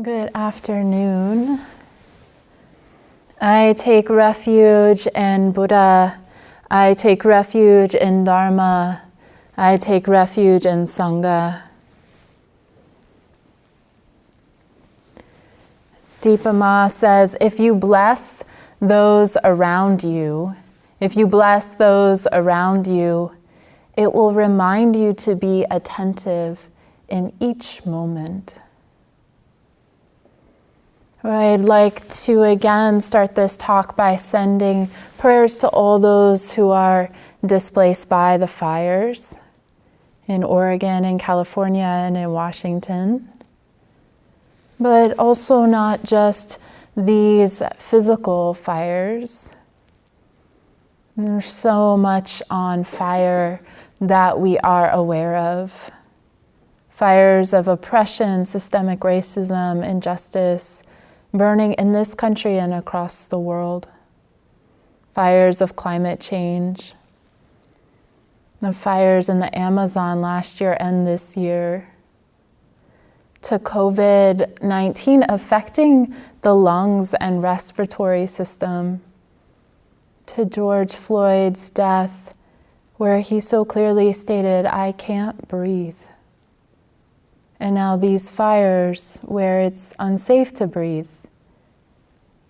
Good afternoon. I take refuge in Buddha. I take refuge in Dharma. I take refuge in Sangha. Deepa Ma says, if you bless those around you, it will remind you to be attentive in each moment. I'd like to again start this talk by sending prayers to all those who are displaced by the fires in Oregon, in California, and in Washington. But also not just these physical fires. There's so much on fire that we are aware of. Fires of oppression, systemic racism, injustice, burning in this country and across the world. Fires of climate change. The fires in the Amazon last year and this year. To COVID-19 affecting the lungs and respiratory system. To George Floyd's death, where he so clearly stated, "I can't breathe." And now these fires where it's unsafe to breathe.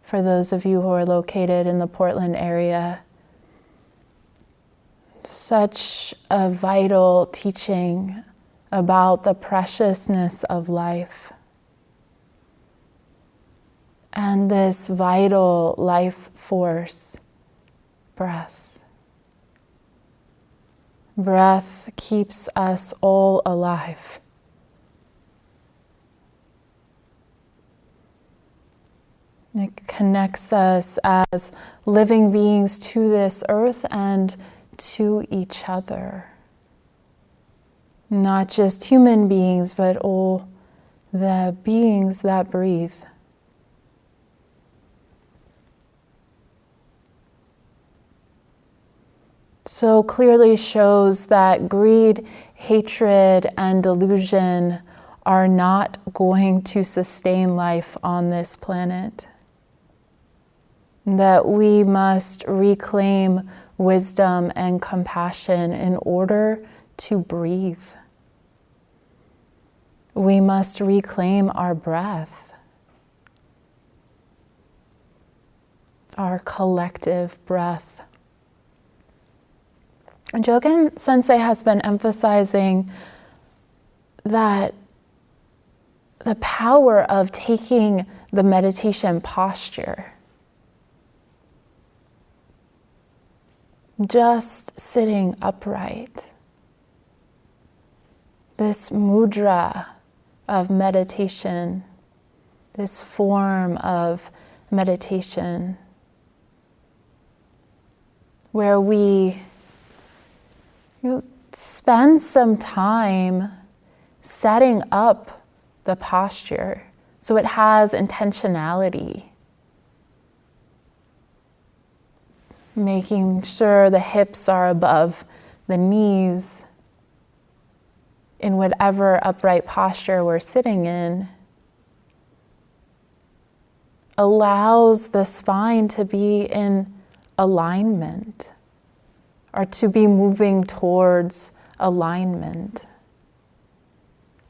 For those of you who are located in the Portland area, such a vital teaching about the preciousness of life. And this vital life force, breath. Breath keeps us all alive. It connects us as living beings to this earth and to each other. Not just human beings, but all the beings that breathe. So clearly shows that greed, hatred, and delusion are not going to sustain life on this planet. That we must reclaim wisdom and compassion in order to breathe. We must reclaim our breath, our collective breath. Jogen Sensei has been emphasizing that the power of taking the meditation posture, just sitting upright, this mudra of meditation, this form of meditation, where we spend some time setting up the posture so it has intentionality. Making sure the hips are above the knees in whatever upright posture we're sitting in, allows the spine to be in alignment or to be moving towards alignment.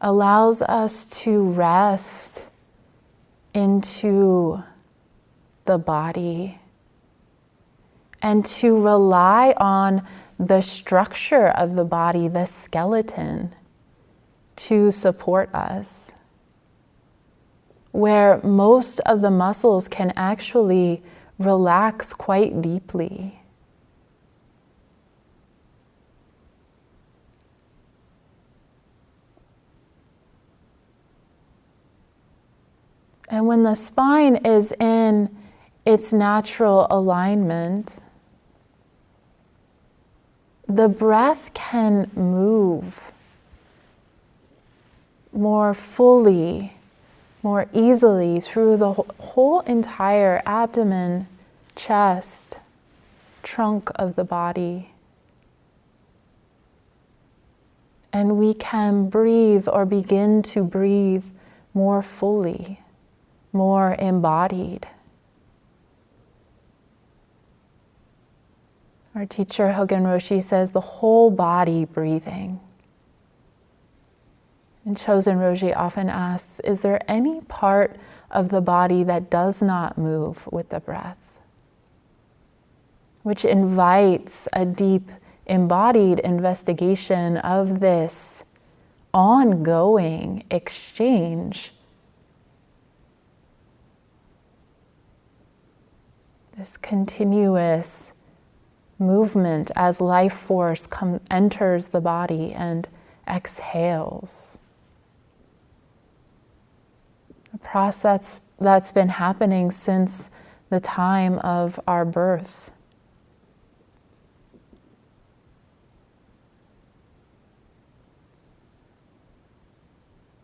Allows us to rest into the body and to rely on the structure of the body, the skeleton, to support us, where most of the muscles can actually relax quite deeply. And when the spine is in its natural alignment, the breath can move more fully, more easily through the whole entire abdomen, chest, trunk of the body. And we can breathe or begin to breathe more fully. more embodied. Our teacher Hogen Roshi says the whole body breathing. And Chosen Roshi often asks, is there any part of the body that does not move with the breath? Which invites a deep embodied investigation of this ongoing exchange, this continuous movement as life force enters the body and exhales. A process that's been happening since the time of our birth.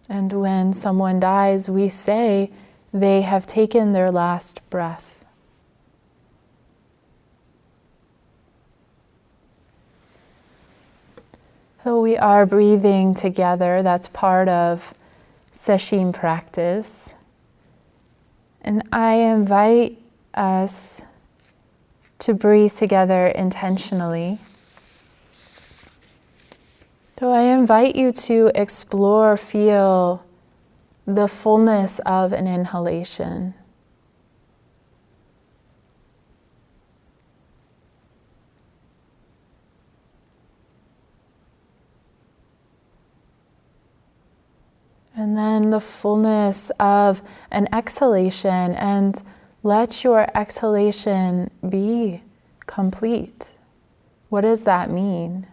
And when someone dies, we say they have taken their last breath. So we are breathing together. That's part of Sesshin practice. And I invite us to breathe together intentionally. So I invite you to explore, feel the fullness of an inhalation. And then the fullness of an exhalation, and let your exhalation be complete. What does that mean?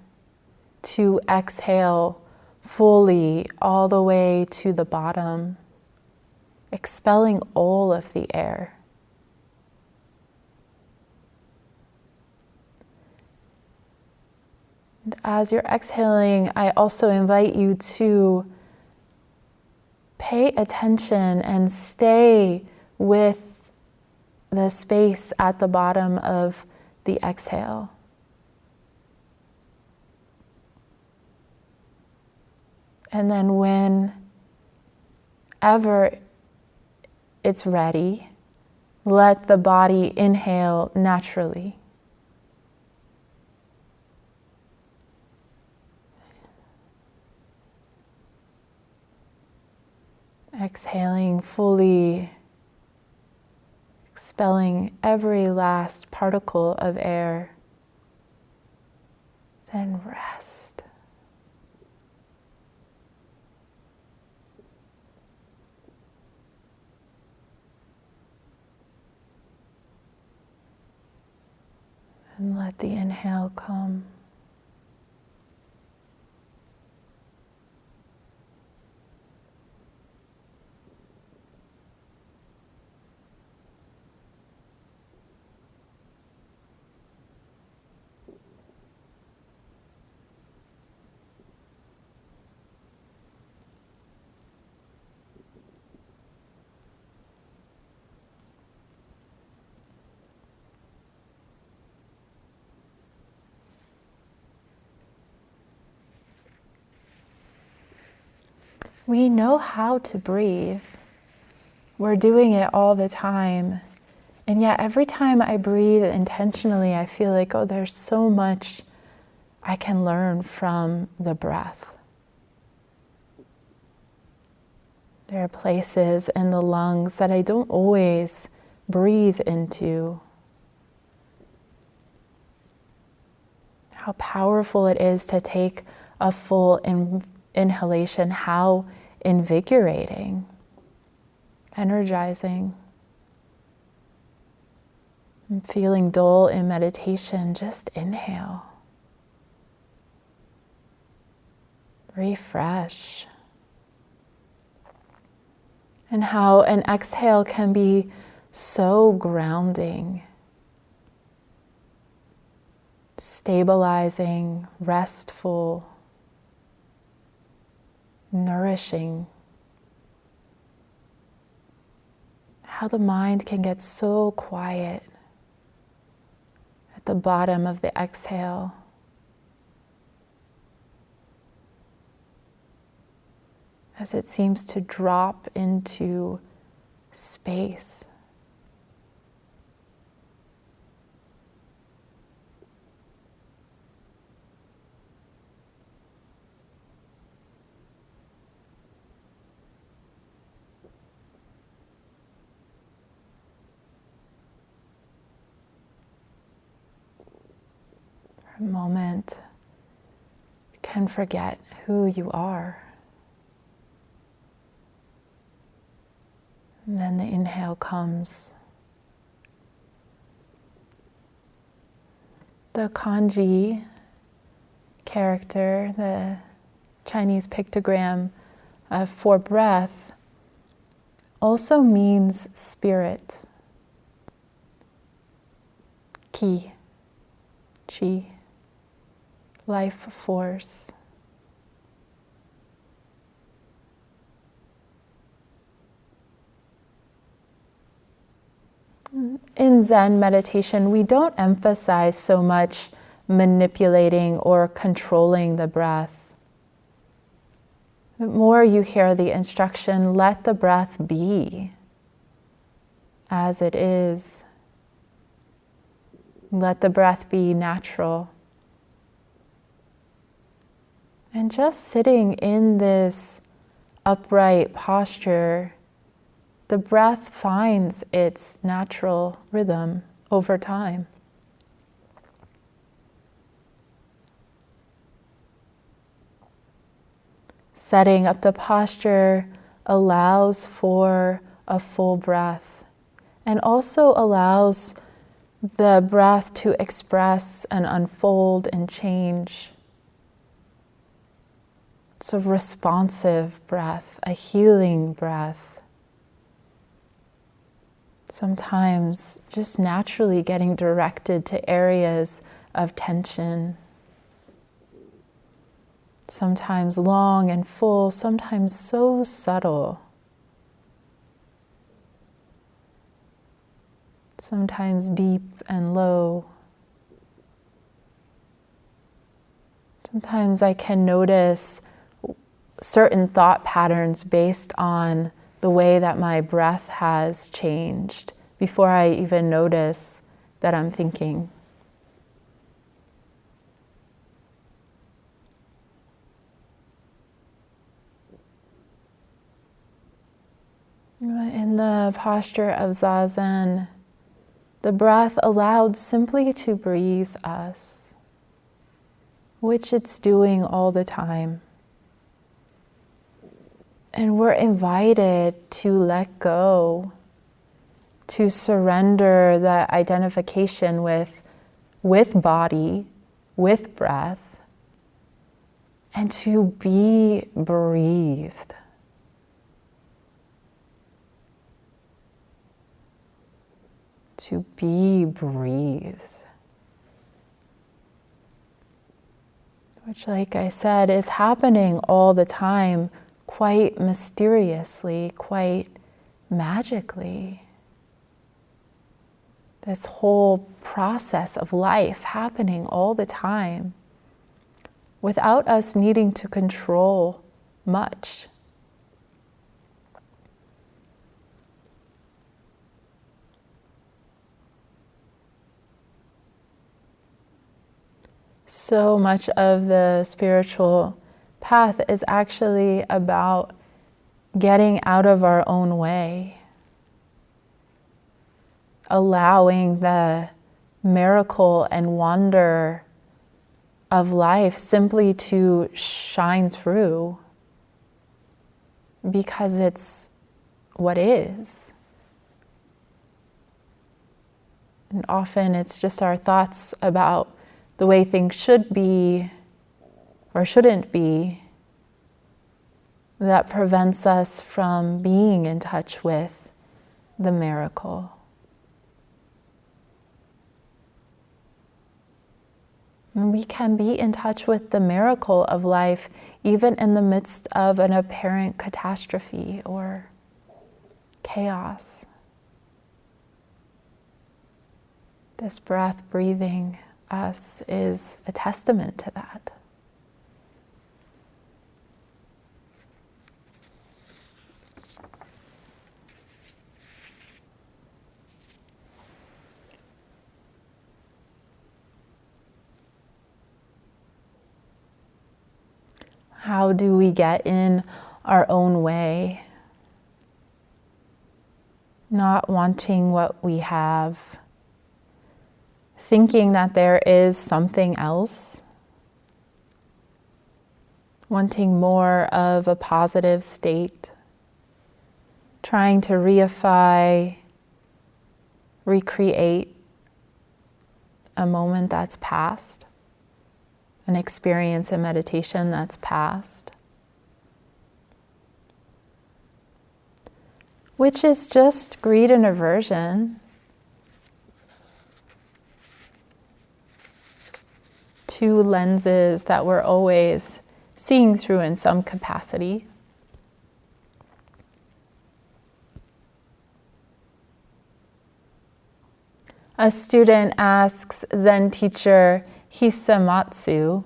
To exhale fully all the way to the bottom, expelling all of the air. And as you're exhaling, I also invite you to pay attention and stay with the space at the bottom of the exhale. And then whenever it's ready, let the body inhale naturally. Exhaling fully, expelling every last particle of air. Then rest. And let the inhale come. We know how to breathe. We're doing it all the time. And yet every time I breathe intentionally, I feel like, oh, there's so much I can learn from the breath. There are places in the lungs that I don't always breathe into. How powerful it is to take a full inhalation, how invigorating, energizing. I'm feeling dull in meditation, just inhale. Refresh. And how an exhale can be so grounding, stabilizing, restful, nourishing. How the mind can get so quiet at the bottom of the exhale. As it seems to drop into space. For a moment, you can forget who you are. And then the inhale comes. The kanji character, the Chinese pictogram for breath, also means spirit. Ki, chi, life force. In Zen meditation, we don't emphasize so much manipulating or controlling the breath. The more you hear the instruction, let the breath be as it is. Let the breath be natural. And just sitting in this upright posture, the breath finds its natural rhythm over time. Setting up the posture allows for a full breath and also allows the breath to express and unfold and change. It's a responsive breath, a healing breath. Sometimes just naturally getting directed to areas of tension. Sometimes long and full, sometimes so subtle. Sometimes deep and low. Sometimes I can notice certain thought patterns based on the way that my breath has changed before I even notice that I'm thinking. In the posture of Zazen, the breath allowed simply to breathe us, which it's doing all the time. And we're invited to let go, to surrender the identification with body, with breath, and to be breathed. To be breathed. Which, like I said, is happening all the time, quite mysteriously, quite magically. This whole process of life happening all the time without us needing to control much. So much of the spiritual path is actually about getting out of our own way, allowing the miracle and wonder of life simply to shine through because it's what is. And often it's just our thoughts about the way things should be or shouldn't be that prevents us from being in touch with the miracle. And we can be in touch with the miracle of life even in the midst of an apparent catastrophe or chaos. This breath breathing us is a testament to that. How do we get in our own way? Not wanting what we have, thinking that there is something else, wanting more of a positive state, trying to reify, recreate a moment that's past, an experience in meditation that's past, which is just greed and aversion. Two lenses that we're always seeing through in some capacity. A student asks Zen teacher Hisamatsu,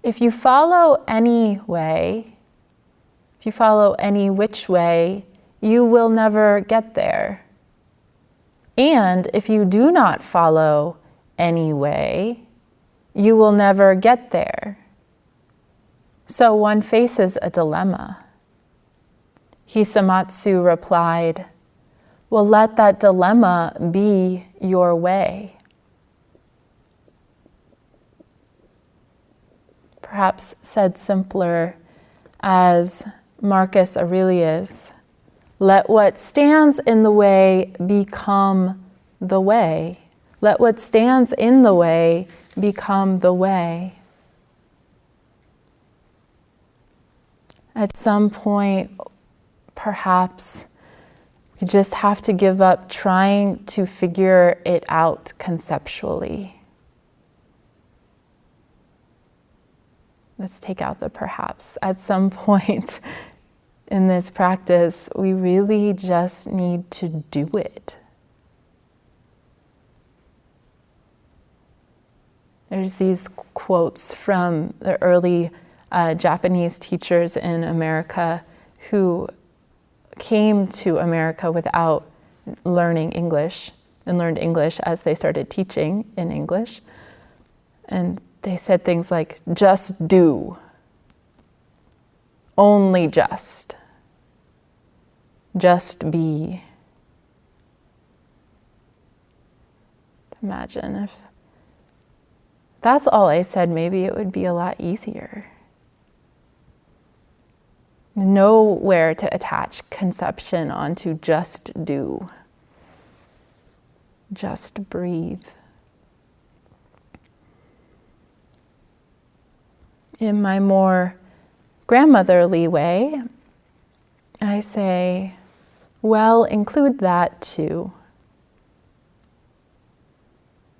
if you follow any way, if you follow any which way, you will never get there. And if you do not follow any way, you will never get there. So one faces a dilemma. Hisamatsu replied, well, let that dilemma be your way. Perhaps said simpler as Marcus Aurelius, let what stands in the way become the way. Let what stands in the way become the way. At some point, perhaps we just have to give up trying to figure it out conceptually. Let's take out the perhaps. At some point in this practice, we really just need to do it. There's these quotes from the early Japanese teachers in America who came to America without learning English and learned English as they started teaching in English. And they said things like, just do, only just be. Imagine if that's all I said, maybe it would be a lot easier. Know where to attach conception onto just do. Just breathe. In my more grandmotherly way, I say, well, include that too.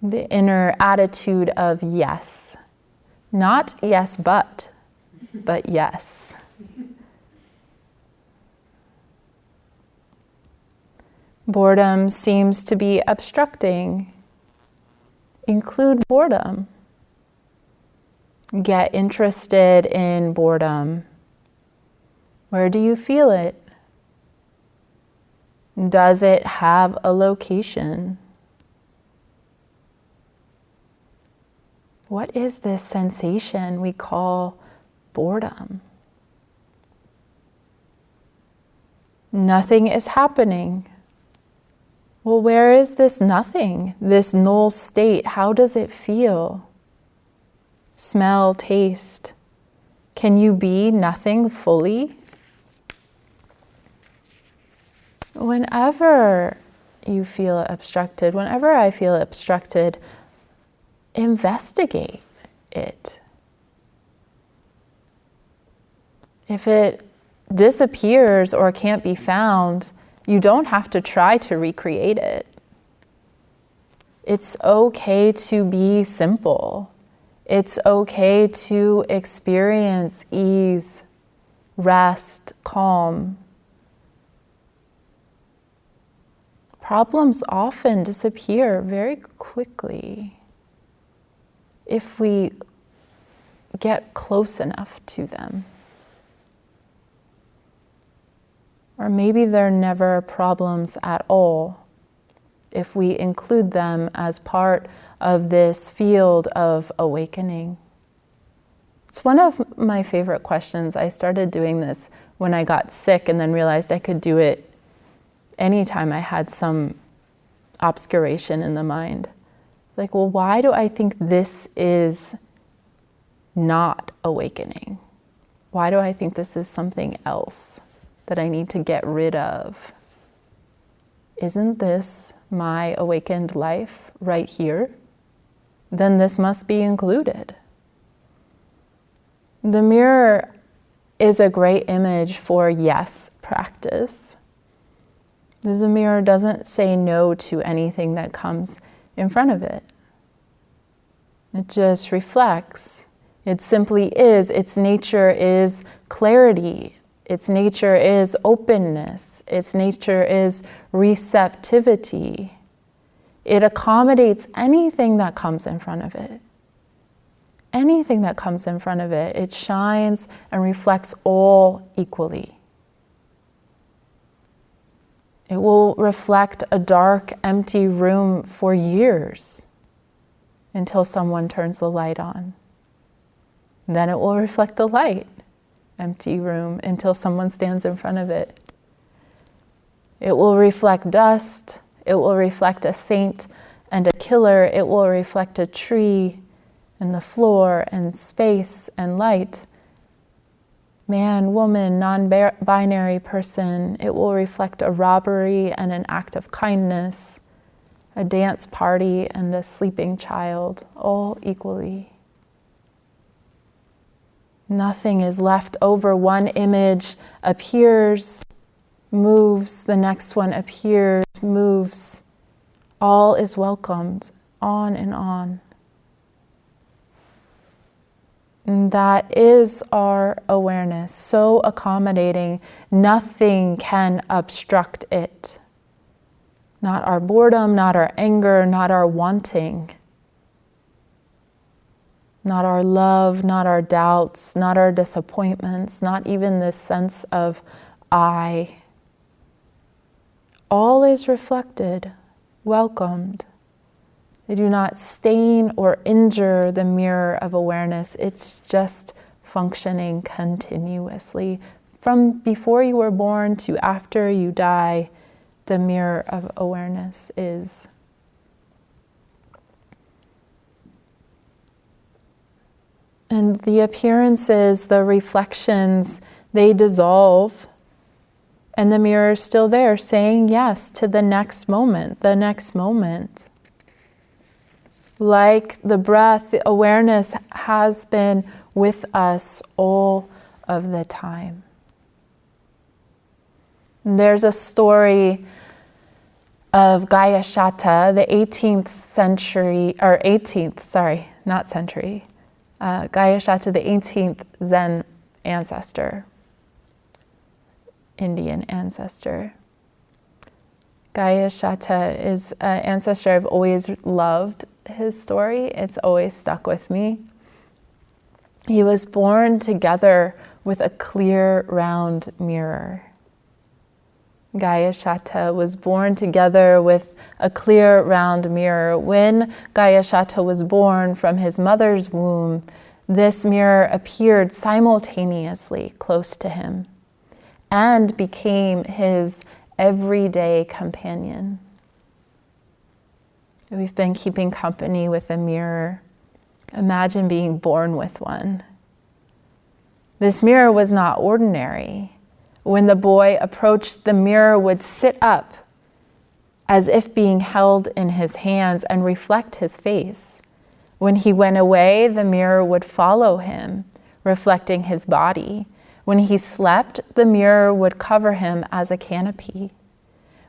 The inner attitude of yes. Not yes, but yes. Boredom seems to be obstructing. Include boredom. Get interested in boredom. Where do you feel it? Does it have a location? What is this sensation we call boredom? Nothing is happening. Well, where is this nothing, this null state? How does it feel? Smell, taste. Can you be nothing fully? Whenever you feel obstructed, whenever I feel obstructed, investigate it. If it disappears or can't be found, you don't have to try to recreate it. It's okay to be simple. It's okay to experience ease, rest, calm. Problems often disappear very quickly if we get close enough to them. Or maybe they're never problems at all if we include them as part of this field of awakening. It's one of my favorite questions. I started doing this when I got sick and then realized I could do it anytime I had some obscuration in the mind. Like, well, why do I think this is not awakening? Why do I think this is something else that I need to get rid of? Isn't this my awakened life right here? Then this must be included. The mirror is a great image for yes practice. The mirror doesn't say no to anything that comes in front of it. It just reflects. It simply is. Its nature is clarity. Its nature is openness. Its nature is receptivity. It accommodates anything that comes in front of it. Anything that comes in front of it, it shines and reflects all equally. It will reflect a dark, empty room for years until someone turns the light on. Then it will reflect the light, empty room, until someone stands in front of it. It will reflect dust. It will reflect a saint and a killer. It will reflect a tree and the floor and space and light. Man, woman, non-binary person. It will reflect a robbery and an act of kindness, a dance party and a sleeping child, all equally. Nothing is left over. One image appears, moves, the next one appears, moves. All is welcomed, on and on. And that is our awareness, so accommodating, nothing can obstruct it. Not our boredom, not our anger, not our wanting. Not our love, not our doubts, not our disappointments, not even this sense of I. All is reflected, welcomed. They do not stain or injure the mirror of awareness. It's just functioning continuously. From before you were born to after you die, the mirror of awareness is. And the appearances, the reflections, they dissolve. And the mirror is still there, saying yes to the next moment, the next moment. Like the breath, the awareness has been with us all of the time. And there's a story of Gayashata, the 18th century, Gayashata, the 18th Zen ancestor, Indian ancestor. Gayashata is an ancestor I've always loved. His story, it's always stuck with me. He was born together with a clear, round mirror. Gayashata was born together with a clear, round mirror. When Gayashata was born from his mother's womb, this mirror appeared simultaneously close to him and became his everyday companion. We've been keeping company with a mirror. Imagine being born with one. This mirror was not ordinary. When the boy approached, the mirror would sit up as if being held in his hands and reflect his face. When he went away, the mirror would follow him, reflecting his body. When he slept, the mirror would cover him as a canopy.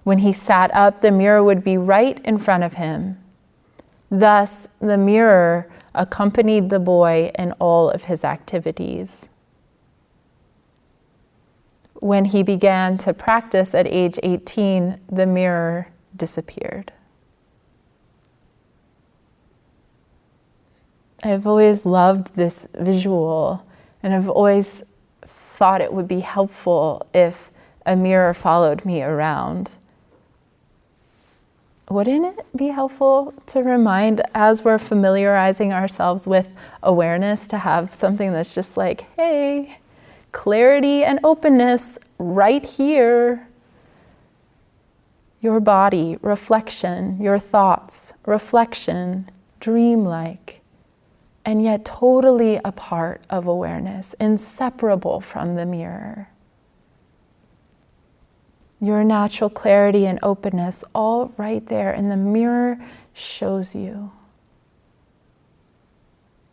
When he sat up, the mirror would be right in front of him. Thus, the mirror accompanied the boy in all of his activities. When he began to practice at age 18, the mirror disappeared. I've always loved this visual, and I've always thought it would be helpful if a mirror followed me around. wouldn't it be helpful to remind, as we're familiarizing ourselves with awareness, to have something that's just like, hey, clarity and openness right here. Your body, reflection, your thoughts, reflection, dreamlike, and yet totally a part of awareness, inseparable from the mirror. Your natural clarity and openness, all right there, and the mirror shows you.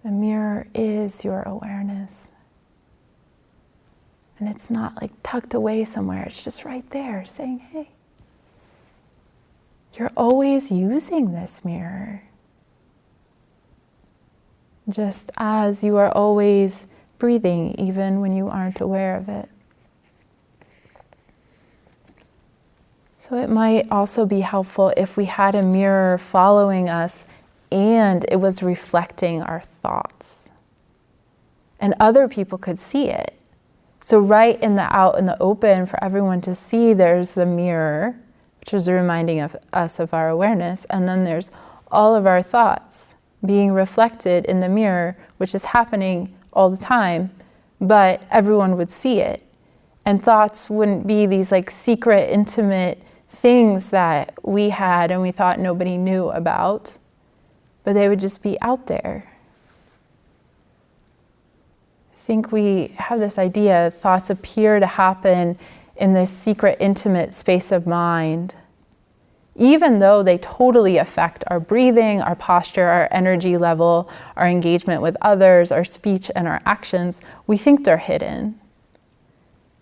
The mirror is your awareness. And it's not like tucked away somewhere, it's just right there saying, hey, you're always using this mirror. Just as you are always breathing, even when you aren't aware of it. So it might also be helpful if we had a mirror following us and it was reflecting our thoughts. And other people could see it. So right in the out in the open for everyone to see, there's the mirror, which is reminding us of our awareness. And then there's all of our thoughts being reflected in the mirror, which is happening all the time, but everyone would see it. And thoughts wouldn't be these like secret, intimate things that we had and we thought nobody knew about, but they would just be out there. I think we have this idea, thoughts appear to happen in this secret, intimate space of mind, even though they totally affect our breathing, our posture, our energy level, our engagement with others, our speech, and our actions. We think they're hidden.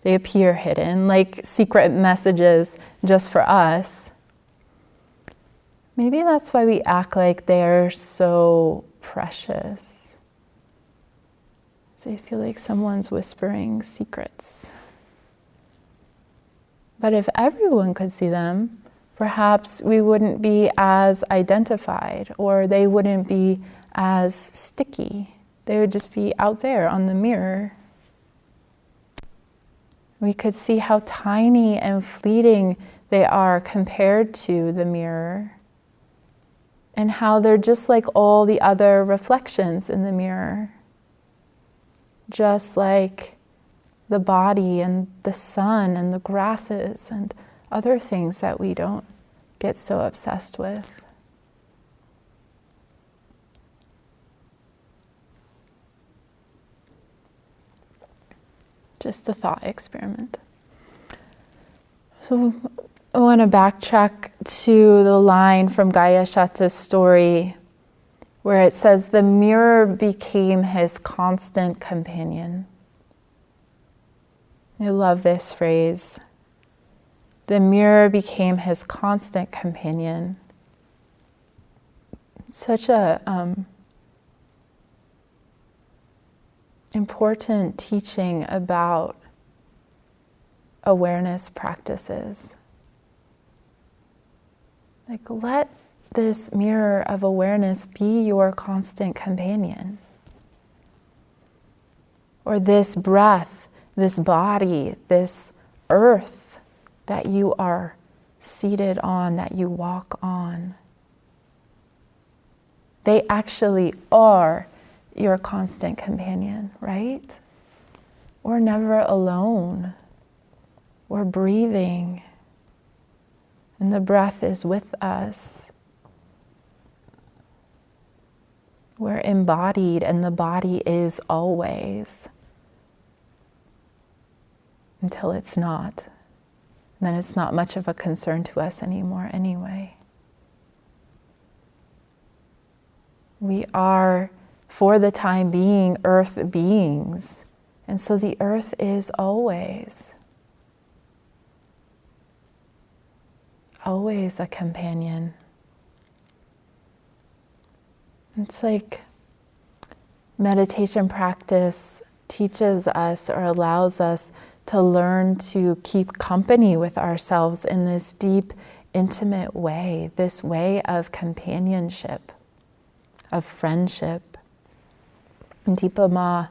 They appear hidden, like secret messages just for us. Maybe that's why we act like they're so precious. So I feel like someone's whispering secrets. But if everyone could see them, perhaps we wouldn't be as identified, or they wouldn't be as sticky. They would just be out there on the mirror. We could see how tiny and fleeting they are compared to the mirror, and how they're just like all the other reflections in the mirror. Just like the body and the sun and the grasses and other things that we don't get so obsessed with. Just a thought experiment. So I want to backtrack to the line from Gayashatta's story where it says, the mirror became his constant companion. I love this phrase. The mirror became his constant companion. Such a important teaching about awareness practices. Like, let this mirror of awareness be your constant companion. Or this breath, this body, this earth that you are seated on, that you walk on. They actually are your constant companion, right? We're never alone. We're breathing, and the breath is with us. We're embodied, and the body is always, until it's not. Then it's not much of a concern to us anymore anyway. We are, for the time being, earth beings. And so the earth is always a companion. It's like meditation practice teaches us or allows us to learn to keep company with ourselves in this deep, intimate way, this way of companionship, of friendship. And Deepa Ma,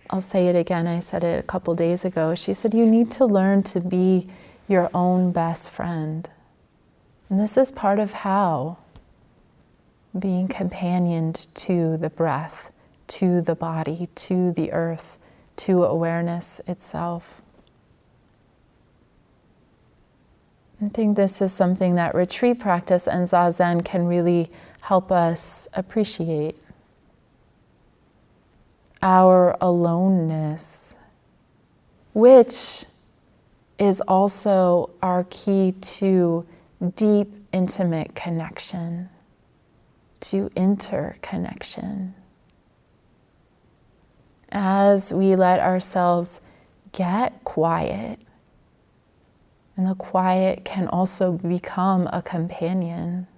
I'll say it again, I said it a couple days ago, she said, you need to learn to be your own best friend. And this is part of how being companioned to the breath, to the body, to the earth, to awareness itself. I think this is something that retreat practice and Zazen can really help us appreciate. Our aloneness, which is also our key to deep, intimate connection, to interconnection. As we let ourselves get quiet, and the quiet can also become a companion,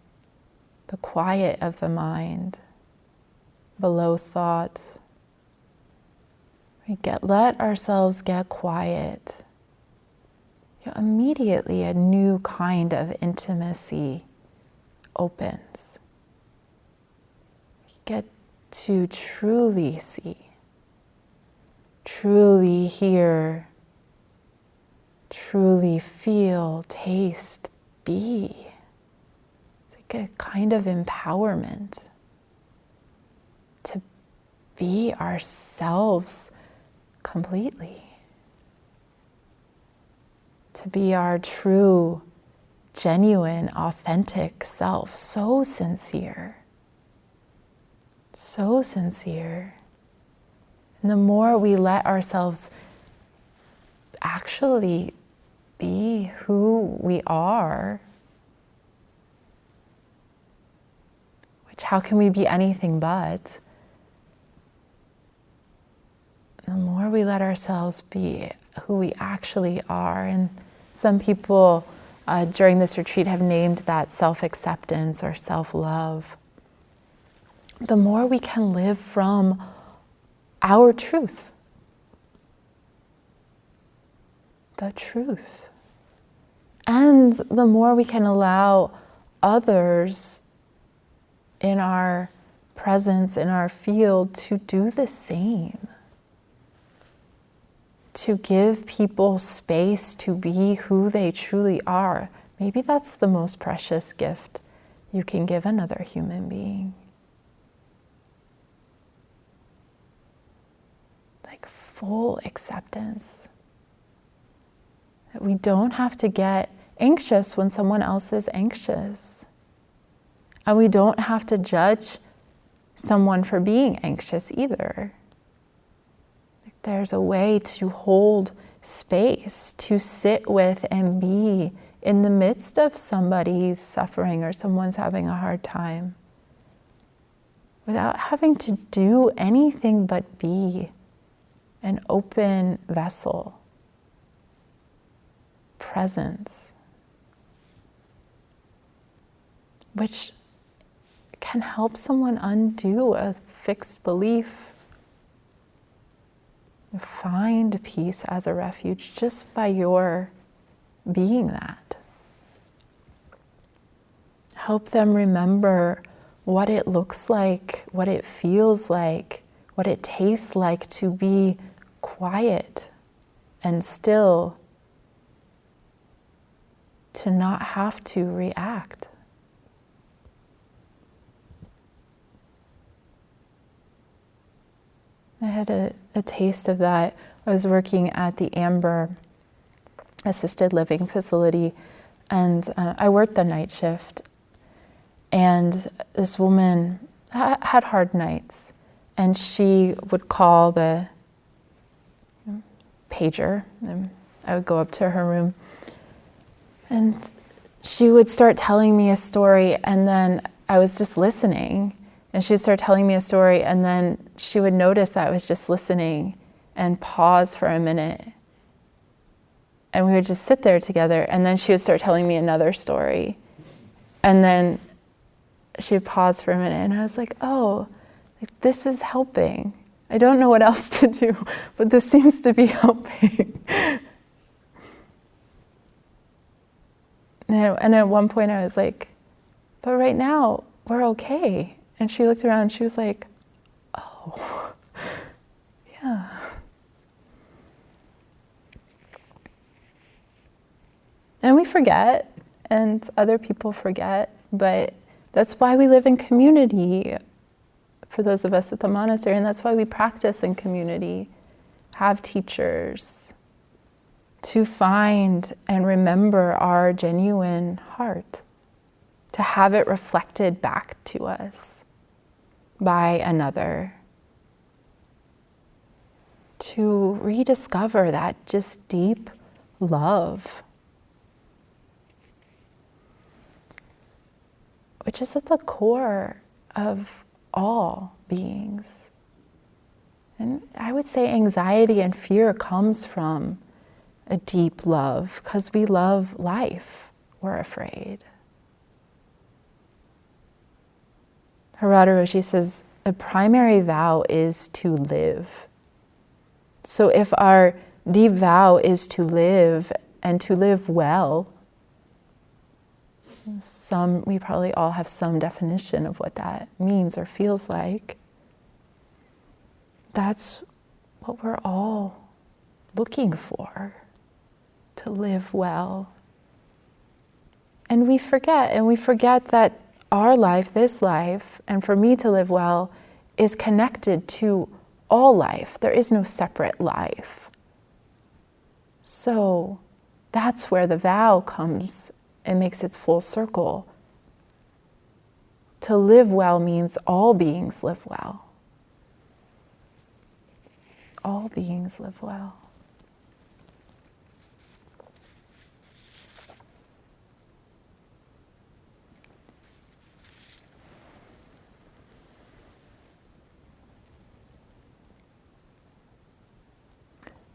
the quiet of the mind, below thought. Let ourselves get quiet. Immediately a new kind of intimacy opens. We get to truly see, truly hear, truly feel, taste, be. It's like a kind of empowerment to be ourselves completely. To be our true, genuine, authentic self. So sincere. So sincere. And the more we let ourselves actually be who we are, which how can we be anything but? The more we let ourselves be who we actually are, and some people during this retreat have named that self-acceptance or self-love, the more we can live from our truth. The truth. And the more we can allow others in our presence, in our field, to do the same. To give people space to be who they truly are. Maybe that's the most precious gift you can give another human being. Like full acceptance. That we don't have to get anxious when someone else is anxious. And we don't have to judge someone for being anxious either. There's a way to hold space, to sit with and be in the midst of somebody's suffering or someone's having a hard time, without having to do anything but be an open vessel, presence, which can help someone undo a fixed belief. Find peace as a refuge just by your being that. Help them remember what it looks like, what it feels like, what it tastes like to be quiet and still, to not have to react. I had a taste of that. I was working at the Amber assisted living facility, and I worked the night shift. And this woman had hard nights, and she would call the pager, and I would go up to her room, and she would start telling me a story, and then I was just listening. And she would start telling me a story, and then she would notice that I was just listening and pause for a minute. And we would just sit there together, and then she would start telling me another story. And then she would pause for a minute, and I was like, oh, like, this is helping. I don't know what else to do, but this seems to be helping. And at one point I was like, but right now, we're okay. And she looked around and she was like, oh, yeah. And we forget, and other people forget, but that's why we live in community, for those of us at the monastery, and that's why we practice in community, have teachers, to find and remember our genuine heart, to have it reflected back to us by another, to rediscover that just deep love, which is at the core of all beings. And I would say anxiety and fear comes from a deep love, because we love life, we're afraid. Harada Roshi says, the primary vow is to live. So if our deep vow is to live, and to live well, we probably all have some definition of what that means or feels like. That's what we're all looking for, to live well. And we forget that our life, this life, and for me to live well, is connected to all life. There is no separate life. So that's where the vow comes and makes its full circle. To live well means all beings live well. All beings live well.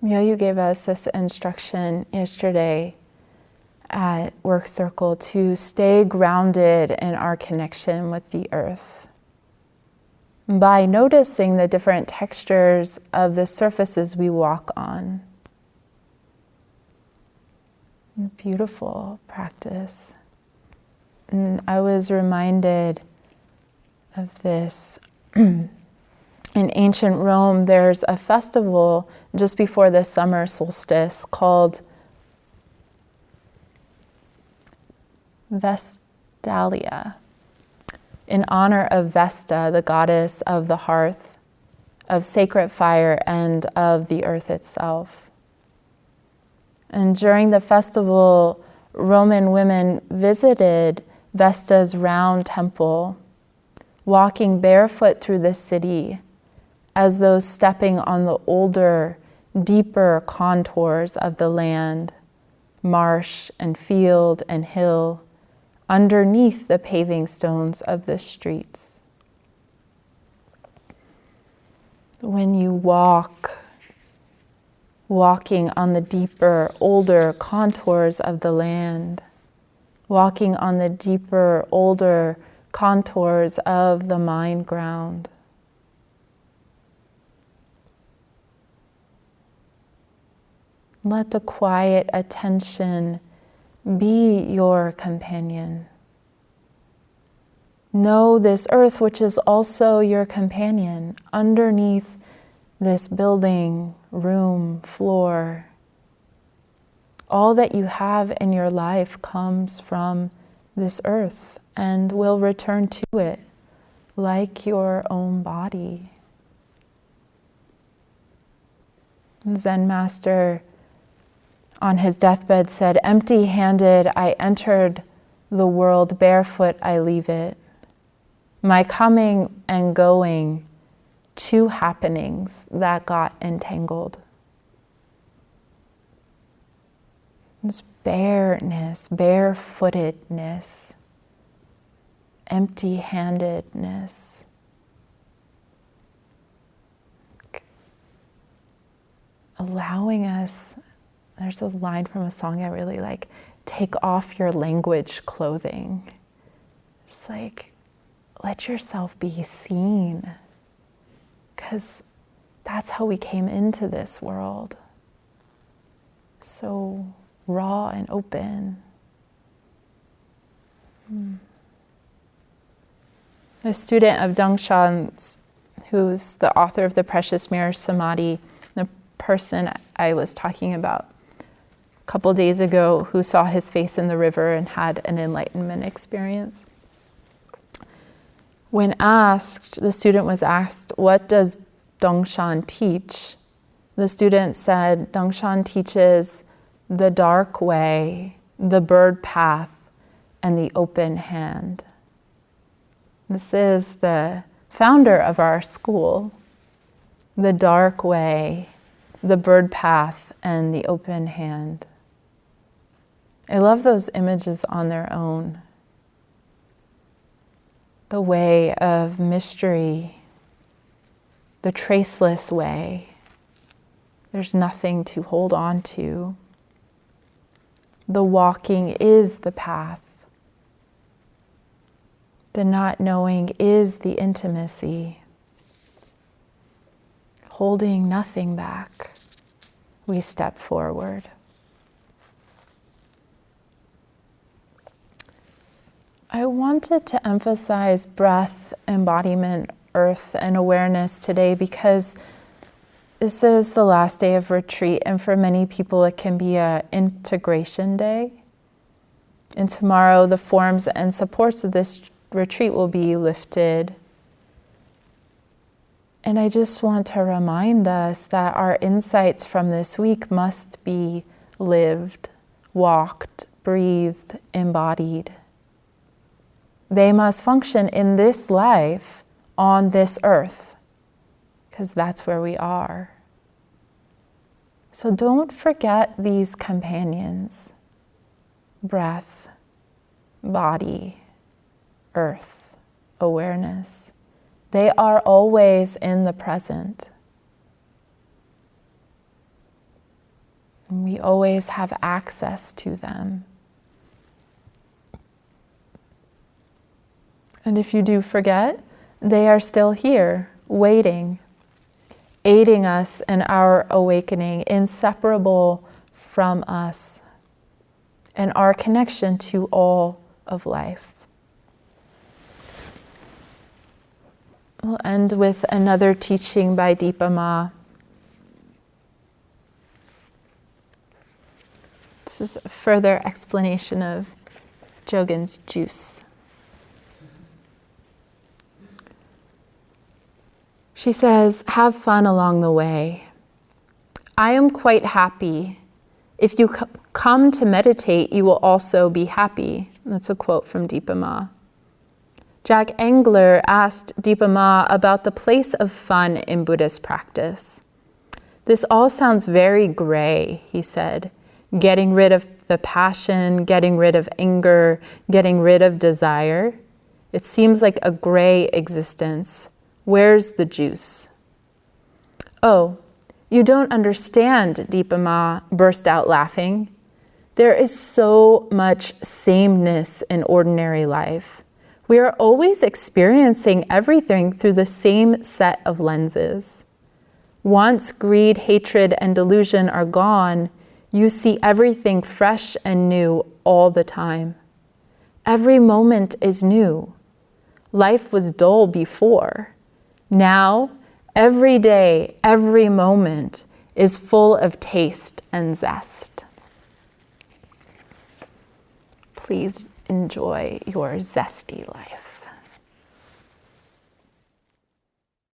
Myoyu gave us this instruction yesterday at Work Circle to stay grounded in our connection with the earth by noticing the different textures of the surfaces we walk on. Beautiful practice. And I was reminded of this. In ancient Rome, there's a festival just before the summer solstice called Vestalia, in honor of Vesta, the goddess of the hearth, of sacred fire, and of the earth itself. And during the festival, Roman women visited Vesta's round temple, walking barefoot through the city, as though stepping on the older, deeper contours of the land, marsh and field and hill, underneath the paving stones of the streets. When you walking on the deeper, older contours of the land, walking on the deeper, older contours of the mind ground, let the quiet attention be your companion. Know this earth, which is also your companion, underneath this building, room, floor. All that you have in your life comes from this earth and will return to it, like your own body. Zen master on his deathbed said, "Empty-handed I entered the world, barefoot I leave it. My coming and going, two happenings that got entangled." This bareness, barefootedness, empty-handedness. Allowing us, there's a line from a song I really like, take off your language clothing. It's like, let yourself be seen, because that's how we came into this world. So raw and open. A student of Dangshan's, who's the author of The Precious Mirror Samadhi, the person I was talking about, couple days ago who saw his face in the river and had an enlightenment experience. When asked, the student was asked, what does Dongshan teach? The student said, Dongshan teaches the dark way, the bird path, and the open hand. This is the founder of our school. The dark way, the bird path, and the open hand. I love those images on their own. The way of mystery, the traceless way. There's nothing to hold on to. The walking is the path. The not knowing is the intimacy. Holding nothing back, we step forward. I wanted to emphasize breath, embodiment, earth, and awareness today because this is the last day of retreat, and for many people it can be an integration day. And tomorrow the forms and supports of this retreat will be lifted. And I just want to remind us that our insights from this week must be lived, walked, breathed, embodied. They must function in this life, on this earth, because that's where we are. So don't forget these companions: breath, body, earth, awareness. They are always in the present. And we always have access to them. And if you do forget, they are still here, waiting, aiding us in our awakening, inseparable from us and our connection to all of life. We'll end with another teaching by Dipa Ma. This is a further explanation of Jogen's juice. She says, have fun along the way. I am quite happy. If you come to meditate, you will also be happy. That's a quote from Dipa Ma. Jack Engler asked Dipa Ma about the place of fun in Buddhist practice. This all sounds very gray, he said. Getting rid of the passion, getting rid of anger, getting rid of desire. It seems like a gray existence. Where's the juice? Oh, you don't understand, Dipa Ma burst out laughing. There is so much sameness in ordinary life. We are always experiencing everything through the same set of lenses. Once greed, hatred, and delusion are gone, you see everything fresh and new all the time. Every moment is new. Life was dull before. Now, every day, every moment is full of taste and zest. Please enjoy your zesty life.